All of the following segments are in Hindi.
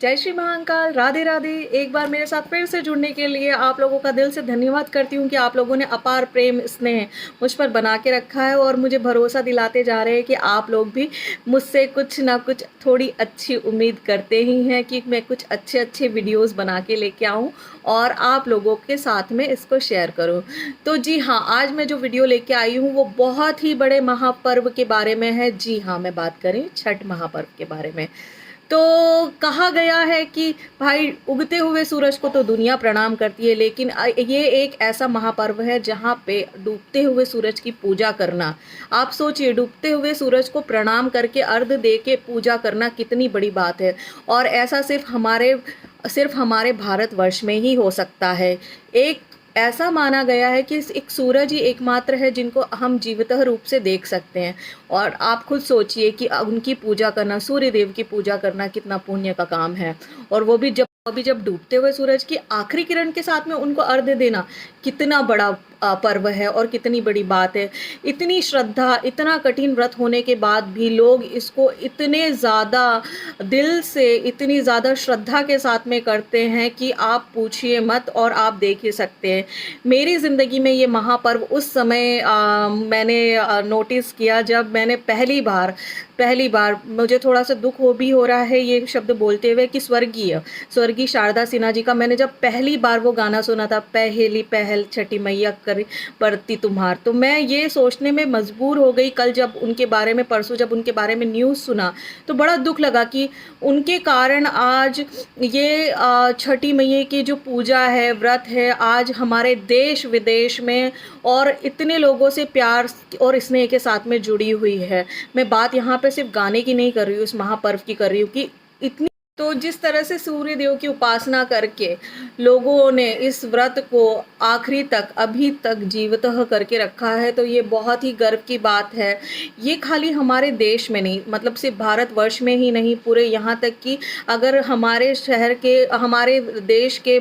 जय श्री महाकाल, राधे राधे। एक बार मेरे साथ फिर से जुड़ने के लिए आप लोगों का दिल से धन्यवाद करती हूँ कि आप लोगों ने अपार प्रेम स्नेह मुझ पर बना के रखा है और मुझे भरोसा दिलाते जा रहे हैं कि आप लोग भी मुझसे कुछ ना कुछ थोड़ी अच्छी उम्मीद करते ही हैं कि मैं कुछ अच्छे अच्छे वीडियोस बना के लेके आऊँ और आप लोगों के साथ में इसको शेयर करूँ। तो जी हाँ, आज मैं जो वीडियो लेके आई हूँ वो बहुत ही बड़े महापर्व के बारे में है। जी हाँ, मैं बात करें छठ महापर्व के बारे में। तो कहा गया है कि भाई उगते हुए सूरज को तो दुनिया प्रणाम करती है, लेकिन ये एक ऐसा महापर्व है जहाँ पे डूबते हुए सूरज की पूजा करना, आप सोचिए, डूबते हुए सूरज को प्रणाम करके अर्घ दे के पूजा करना कितनी बड़ी बात है। और ऐसा सिर्फ हमारे भारतवर्ष में ही हो सकता है। एक ऐसा माना गया है कि एक सूरज ही एकमात्र है जिनको हम जीवतः रूप से देख सकते हैं। और आप खुद सोचिए कि उनकी पूजा करना, सूर्य देव की पूजा करना कितना पुण्य का काम है। और वो भी जब डूबते हुए सूरज की आखिरी किरण के साथ में उनको अर्घ्य देना कितना बड़ा पर्व है और कितनी बड़ी बात है। इतनी श्रद्धा, इतना कठिन व्रत होने के बाद भी लोग इसको इतने ज़्यादा दिल से, इतनी ज़्यादा श्रद्धा के साथ में करते हैं कि आप पूछिए मत। और आप देख ही सकते हैं, मेरी ज़िंदगी में ये महापर्व उस समय मैंने नोटिस किया जब मैंने पहली बार मुझे थोड़ा सा दुख हो रहा है ये शब्द बोलते हुए कि स्वर्गीय शारदा सिन्हा जी का मैंने जब पहली बार वो गाना सुना था, पहली पहल छठी मैया कर बरती तुम्हार, तो मैं ये सोचने में मजबूर हो गई। परसों जब उनके बारे में न्यूज़ सुना तो बड़ा दुख लगा कि उनके कारण आज ये छठी मैया की जो पूजा है, व्रत है, आज हमारे देश विदेश में और इतने लोगों से प्यार और स्नेह के साथ में जुड़ी हुई है। मैं बात यहाँ पे सिर्फ गाने की नहीं कर रही हूँ, इस महापर्व की कर रही हूँ कि इतनी, तो जिस तरह से सूर्य देव की उपासना करके लोगों ने इस व्रत को आखिरी तक, अभी तक जीवतः करके रखा है, तो ये बहुत ही गर्व की बात है। ये खाली हमारे देश में नहीं, मतलब सिर्फ भारतवर्ष में ही नहीं, पूरे यहाँ तक कि अगर हमारे शहर के, हमारे देश के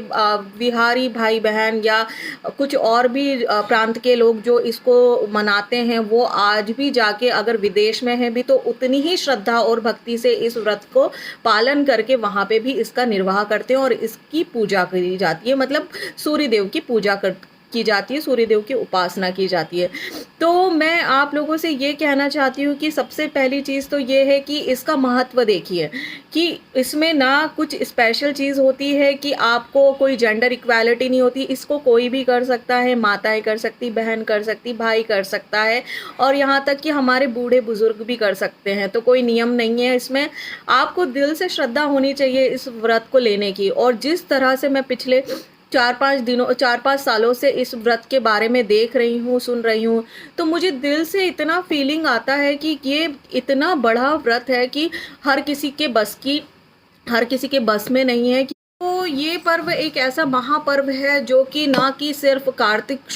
बिहारी भाई बहन या कुछ और भी प्रांत के लोग जो इसको मनाते हैं, वो आज भी जाके अगर विदेश में हैं भी तो उतनी ही श्रद्धा और भक्ति से इस व्रत को पालन करके वहाँ पे भी इसका निर्वाह करते हैं और इसकी पूजा करी जाती है। मतलब सूर्य देव की पूजा की जाती है, सूर्य देव की उपासना की जाती है। तो मैं आप लोगों से ये कहना चाहती हूँ कि सबसे पहली चीज़ तो ये है कि इसका महत्व देखिए कि इसमें ना कुछ स्पेशल चीज़ होती है कि आपको कोई जेंडर इक्वालिटी नहीं होती। इसको कोई भी कर सकता है, माताएं कर सकती, बहन कर सकती, भाई कर सकता है और यहाँ तक कि हमारे बूढ़े बुजुर्ग भी कर सकते हैं। तो कोई नियम नहीं है इसमें, आपको दिल से श्रद्धा होनी चाहिए इस व्रत को लेने की। और जिस तरह से मैं पिछले 4-5 सालों से इस व्रत के बारे में देख रही हूँ, सुन रही हूँ, तो मुझे दिल से इतना फीलिंग आता है कि ये इतना बड़ा व्रत है कि हर किसी के बस में नहीं है। तो ये पर्व एक ऐसा महापर्व है जो कि ना कि सिर्फ कार्तिक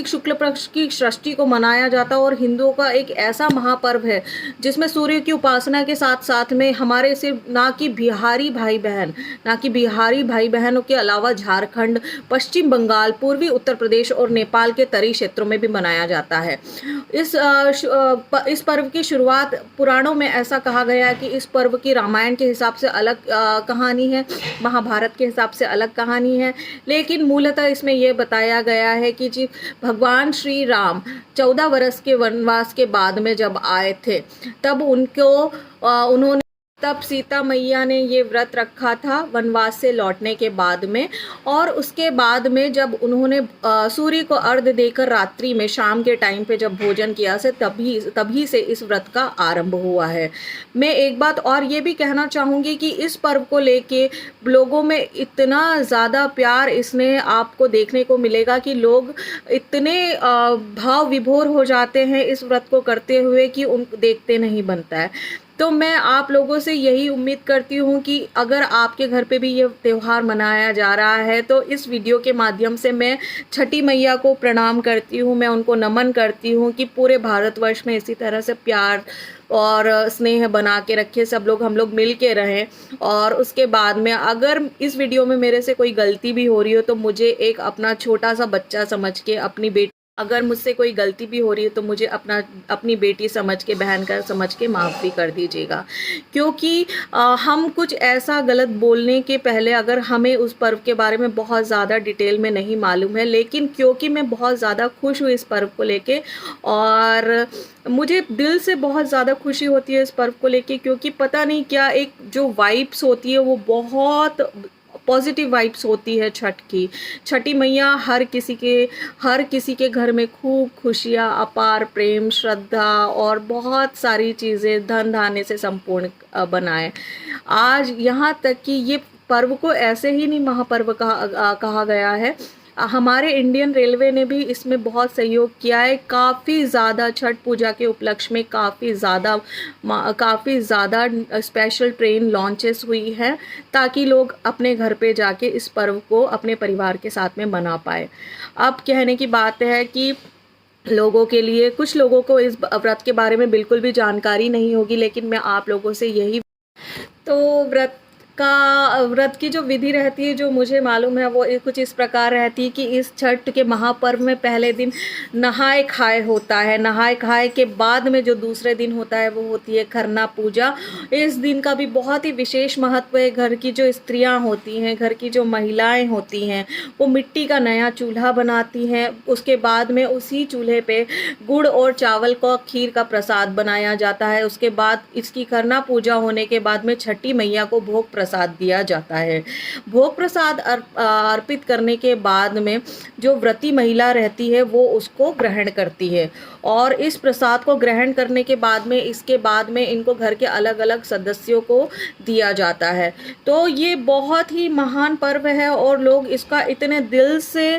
शुक्ल पक्ष की षष्ठी को मनाया जाता और हिंदुओं का एक ऐसा महापर्व है जिसमें सूर्य की उपासना के साथ साथ में हमारे सिर्फ ना कि बिहारी भाई बहनों के अलावा झारखंड, पश्चिम बंगाल, पूर्वी उत्तर प्रदेश और नेपाल के तटीय क्षेत्रों में भी मनाया जाता है। इस पर्व की शुरुआत पुराणों में ऐसा कहा गया है कि इस पर्व की रामायण के हिसाब से अलग कहानी है, महाभारत के हिसाब से अलग कहानी है, लेकिन मूलतः इसमें यह बताया गया है कि जी भगवान श्री राम 14 वर्ष के वनवास के बाद में जब आए थे तब उन्होंने तब सीता मैया ने ये व्रत रखा था वनवास से लौटने के बाद में। और उसके बाद में जब उन्होंने सूर्य को अर्घ्य देकर रात्रि में, शाम के टाइम पे जब भोजन किया से तभी से इस व्रत का आरंभ हुआ है। मैं एक बात और ये भी कहना चाहूँगी कि इस पर्व को लेके लोगों में इतना ज़्यादा प्यार इसने आपको देखने को मिलेगा कि लोग इतने भाव विभोर हो जाते हैं इस व्रत को करते हुए कि उनको देखते नहीं बनता है। तो मैं आप लोगों से यही उम्मीद करती हूँ कि अगर आपके घर पे भी ये त्यौहार मनाया जा रहा है तो इस वीडियो के माध्यम से मैं छठी मैया को प्रणाम करती हूँ, मैं उनको नमन करती हूँ कि पूरे भारतवर्ष में इसी तरह से प्यार और स्नेह बना के रखे, सब लोग, हम लोग मिल के रहें। और उसके बाद में अगर इस वीडियो में मेरे से कोई गलती भी हो रही हो तो मुझे एक अपना छोटा सा बच्चा समझ के, अपनी बेटी अगर मुझसे कोई गलती भी हो रही है तो मुझे अपनी बेटी समझ के, बहन का समझ के माफ़ भी कर दीजिएगा। क्योंकि हम कुछ ऐसा गलत बोलने के पहले, अगर हमें उस पर्व के बारे में बहुत ज़्यादा डिटेल में नहीं मालूम है, लेकिन क्योंकि मैं बहुत ज़्यादा खुश हूँ इस पर्व को लेके, और मुझे दिल से बहुत ज़्यादा खुशी होती है इस पर्व को लेके, क्योंकि पता नहीं क्या एक जो वाइब्स होती है वो बहुत पॉजिटिव वाइब्स होती है छठ की। छठी मैया हर किसी के घर में खूब खुशियाँ, अपार प्रेम, श्रद्धा और बहुत सारी चीज़ें धन धान्य से संपूर्ण बनाए। आज यहाँ तक कि ये पर्व को ऐसे ही नहीं महापर्व कहा गया है। हमारे इंडियन रेलवे ने भी इसमें बहुत सहयोग किया है। काफ़ी ज़्यादा छठ पूजा के उपलक्ष्य में काफ़ी ज़्यादा स्पेशल ट्रेन लॉन्चेस हुई हैं, ताकि लोग अपने घर पे जाके इस पर्व को अपने परिवार के साथ में मना पाए। अब कहने की बात है कि लोगों के लिए, कुछ लोगों को इस व्रत के बारे में बिल्कुल भी जानकारी नहीं होगी, लेकिन मैं आप लोगों से यही, तो व्रत की जो विधि रहती है, जो मुझे मालूम है, वो कुछ इस प्रकार रहती है कि इस छठ के महापर्व में पहले दिन नहाए खाए होता है। नहाए खाए के बाद में जो दूसरे दिन होता है वो होती है खरना पूजा। इस दिन का भी बहुत ही विशेष महत्व है। घर की जो स्त्रियां होती हैं, घर की जो महिलाएं होती हैं, वो मिट्टी का नया चूल्हा बनाती हैं। उसके बाद में उसी चूल्हे पे गुड़ और चावल का खीर का प्रसाद बनाया जाता है। उसके बाद इसकी खरना पूजा होने के बाद में छठी मैया को भोग प्रसाद दिया जाता है। भोग प्रसाद अर्पित करने के बाद में जो व्रती महिला रहती है वो उसको ग्रहण करती है, और इस प्रसाद को ग्रहण करने के बाद में, इसके बाद में इनको घर के अलग अलग सदस्यों को दिया जाता है। तो ये बहुत ही महान पर्व है और लोग इसका इतने दिल से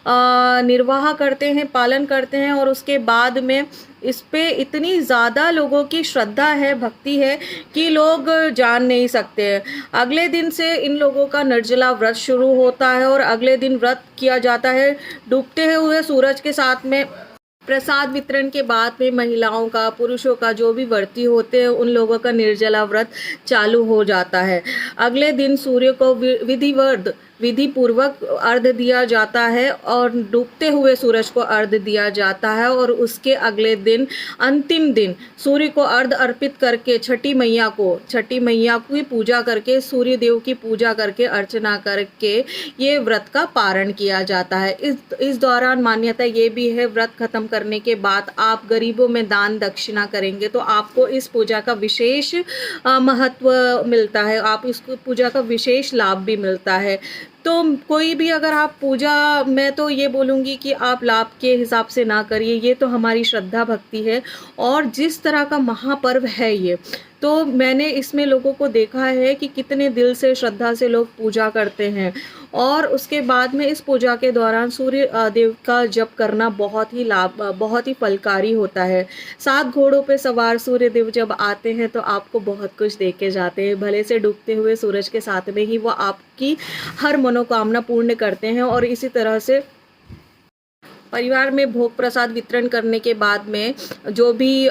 निर्वाह करते हैं, पालन करते हैं, और उसके बाद में इस पे इतनी ज़्यादा लोगों की श्रद्धा है, भक्ति है कि लोग जान नहीं सकते हैं। अगले दिन से इन लोगों का निर्जला व्रत शुरू होता है, और अगले दिन व्रत किया जाता है डूबते हुए सूरज के साथ में। प्रसाद वितरण के बाद में महिलाओं का, पुरुषों का, जो भी व्रती होते हैं उन लोगों का निर्जला व्रत चालू हो जाता है। अगले दिन सूर्य को विधि पूर्वक अर्घ्य दिया जाता है, और डूबते हुए सूरज को अर्घ्य दिया जाता है, और उसके अगले दिन, अंतिम दिन, सूर्य को अर्घ्य अर्पित करके छठी मैया की पूजा करके, सूर्य देव की पूजा करके, अर्चना करके ये व्रत का पारण किया जाता है। इस दौरान मान्यता ये भी है, व्रत खत्म करने के बाद आप गरीबों में दान दक्षिणा करेंगे तो आपको इस पूजा का विशेष महत्व मिलता है, आप इस पूजा का विशेष लाभ भी मिलता है। तो कोई भी, अगर आप पूजा, मैं तो ये बोलूँगी कि आप लाभ के हिसाब से ना करिए, ये तो हमारी श्रद्धा भक्ति है। और जिस तरह का महापर्व है ये, तो मैंने इसमें लोगों को देखा है कि कितने दिल से, श्रद्धा से लोग पूजा करते हैं। और उसके बाद में इस पूजा के दौरान सूर्य देव का जप करना बहुत ही फलकारी होता है। 7 घोड़ों पे सवार सूर्य देव जब आते हैं तो आपको बहुत कुछ दे के जाते हैं। भले से डूबते हुए सूरज के साथ में ही वो आपकी हर मनोकामना पूर्ण करते हैं। और इसी तरह से परिवार में भोग प्रसाद वितरण करने के बाद में जो भी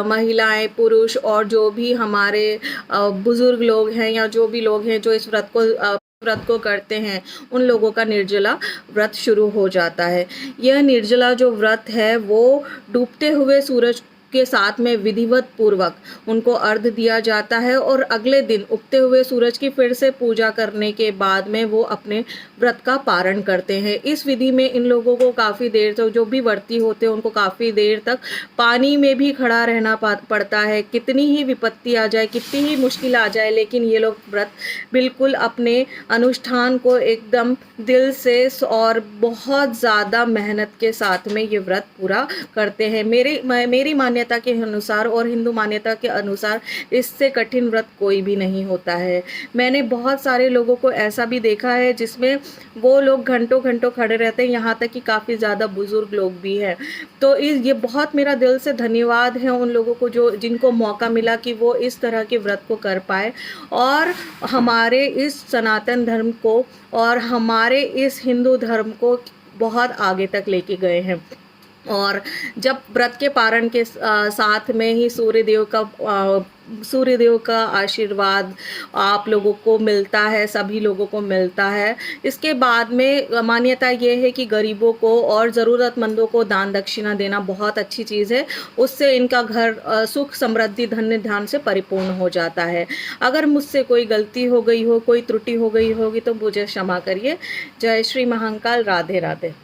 महिलाएं, पुरुष और जो भी हमारे बुजुर्ग लोग हैं, या जो भी लोग हैं जो इस व्रत को करते हैं, उन लोगों का निर्जला व्रत शुरू हो जाता है। यह निर्जला जो व्रत है वो डूबते हुए सूरज के साथ में विधिवत पूर्वक उनको अर्घ्य दिया जाता है, और अगले दिन उगते हुए सूरज की फिर से पूजा करने के बाद में वो अपने व्रत का पारण करते हैं। इस विधि में इन लोगों को काफ़ी देर तक, जो भी व्रती होते हैं उनको काफ़ी देर तक पानी में भी खड़ा रहना पड़ता है। कितनी ही विपत्ति आ जाए, कितनी ही मुश्किल आ जाए, लेकिन ये लोग व्रत बिल्कुल अपने अनुष्ठान को एकदम दिल से और बहुत ज़्यादा मेहनत के साथ में ये व्रत पूरा करते हैं। मेरी मान्यता के अनुसार और हिंदू मान्यता के अनुसार इससे कठिन व्रत कोई भी नहीं होता है। मैंने बहुत सारे लोगों को ऐसा भी देखा है जिसमें वो लोग घंटों घंटों खड़े रहते हैं, यहाँ तक कि काफ़ी ज़्यादा बुजुर्ग लोग भी हैं। तो ये बहुत मेरा दिल से धन्यवाद है उन लोगों को जिनको मौका मिला कि वो इस तरह के व्रत को कर पाए, और हमारे इस सनातन धर्म को और हमारे इस हिंदू धर्म को बहुत आगे तक लेके गए हैं। और जब व्रत के पारण के साथ में ही सूर्य देव का सूर्यदेव का आशीर्वाद आप लोगों को मिलता है, सभी लोगों को मिलता है। इसके बाद में मान्यता ये है कि गरीबों को और ज़रूरतमंदों को दान दक्षिणा देना बहुत अच्छी चीज़ है। उससे इनका घर सुख, समृद्धि, धन्य धान्य से परिपूर्ण हो जाता है। अगर मुझसे कोई गलती हो गई हो, कोई त्रुटि हो गई होगी तो मुझे क्षमा करिए। जय श्री महाकाल, राधे राधे।